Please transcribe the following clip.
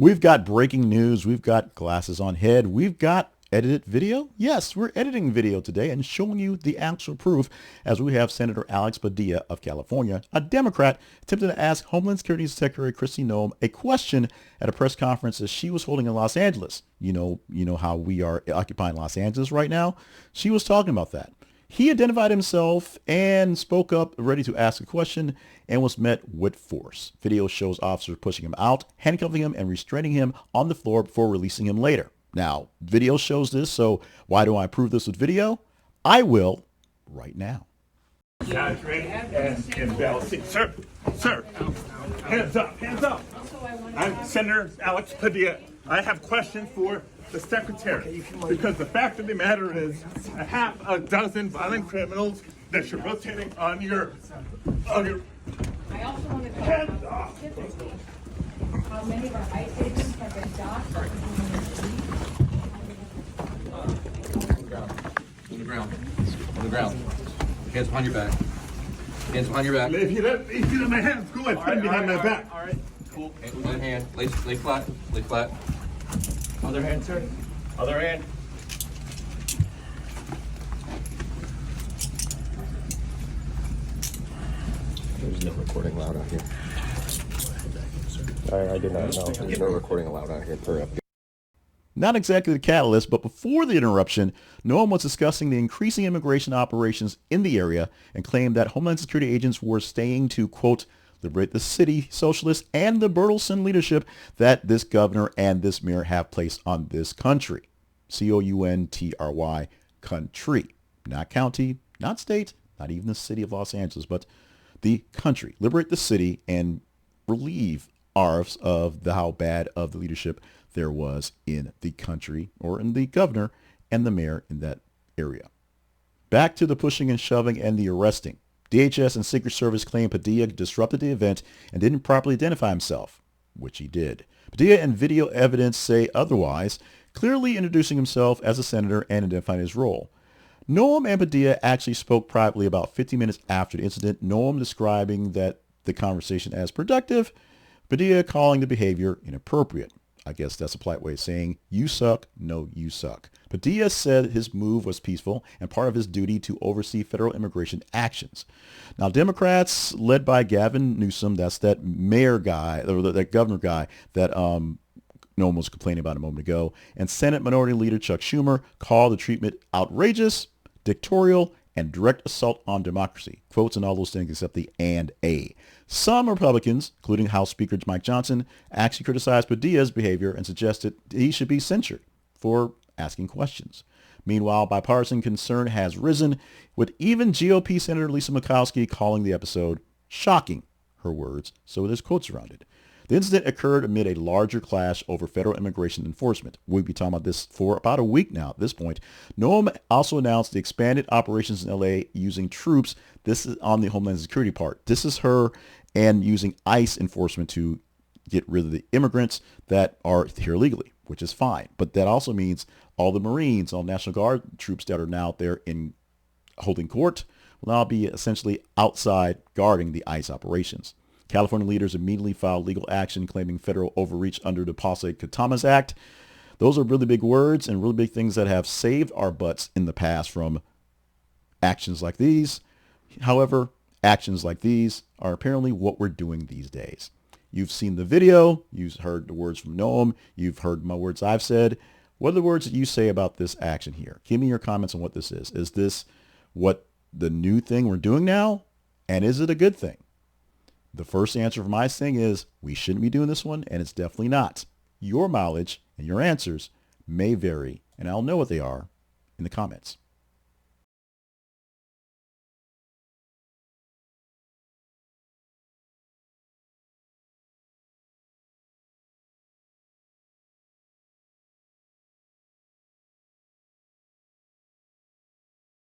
We've got breaking news. We've got glasses on head. We've got edited video. Yes, we're editing video today and showing you the actual proof as we have Senator Alex Padilla of California, a Democrat, attempting to ask Homeland Security Secretary Kristi Noem a question at a press conference that she was holding in Los Angeles. You know how we are occupying Los Angeles right now. She was talking about that. He identified himself and spoke up, ready to ask a question, and was met with force. Video shows officers pushing him out, handcuffing him, and restraining him on the floor before releasing him later. Now, video shows this, so why do I prove this with video? I will right now. Guys, ready? And bell. Sir, hands up, hands up. I'm Senator Alex Padilla. I have questions for the secretary, because the fact of the matter is a half a dozen violent criminals that you're rotating on your I also want to hands off. How many of our ICE agents have been docked? On the ground. On the ground. Hands behind your back. Hands behind your back. If you let my hands go ahead, put them behind my back. All right. Cool. One hand. Lay flat. Lay flat. Other hand, sir. Other hand. There's no recording allowed out here. I did not know. There's no recording allowed out here per FB. Not exactly the catalyst, but before the interruption, Noem was discussing the increasing immigration operations in the area and claimed that Homeland Security agents were staying to, quote, liberate the city, socialists, and the Bertelsen leadership that this governor and this mayor have placed on this country. C-O-U-N-T-R-Y, country. Not county, not state, not even the city of Los Angeles, but the country. Liberate the city and relieve ours of how bad of the leadership there was in the country, or in the governor and the mayor in that area. Back to the pushing and shoving and the arresting. DHS and Secret Service claim Padilla disrupted the event and didn't properly identify himself, which he did. Padilla and video evidence say otherwise, clearly introducing himself as a senator and identifying his role. Noem and Padilla actually spoke privately about 50 minutes after the incident, Noem describing the conversation as productive, Padilla calling the behavior inappropriate. I guess that's a polite way of saying, you suck, no, you suck. Padilla said his move was peaceful and part of his duty to oversee federal immigration actions. Now, Democrats, led by Gavin Newsom, that's that mayor guy, or that governor guy that Noem was complaining about a moment ago, and Senate Minority Leader Chuck Schumer called the treatment outrageous, dictatorial, and direct assault on democracy. Quotes and all those things except the and a. Some Republicans, including House Speaker Mike Johnson, actually criticized Padilla's behavior and suggested he should be censured for asking questions. Meanwhile, bipartisan concern has risen, with even GOP Senator Lisa Murkowski calling the episode shocking, her words, so there's quotes around it. The incident occurred amid a larger clash over federal immigration enforcement. We'll be talking about this for about a week now at this point. Noem also announced the expanded operations in LA using troops. This is on the Homeland Security part. This is her and using ICE enforcement to get rid of the immigrants that are here illegally, which is fine. But that also means all the Marines, all National Guard troops that are now out there in holding court will now be essentially outside guarding the ICE operations. California leaders immediately filed legal action claiming federal overreach under the Posse-Katamas Act. Those are really big words and really big things that have saved our butts in the past from actions like these. However, actions like these are apparently what we're doing these days. You've seen the video. You've heard the words from Noem. You've heard my words I've said. What are the words that you say about this action here? Give me your comments on what this is. Is this what the new thing we're doing now? And is it a good thing? The first answer for my thing is we shouldn't be doing this one, and it's definitely not. Your mileage and your answers may vary, and I'll know what they are in the comments.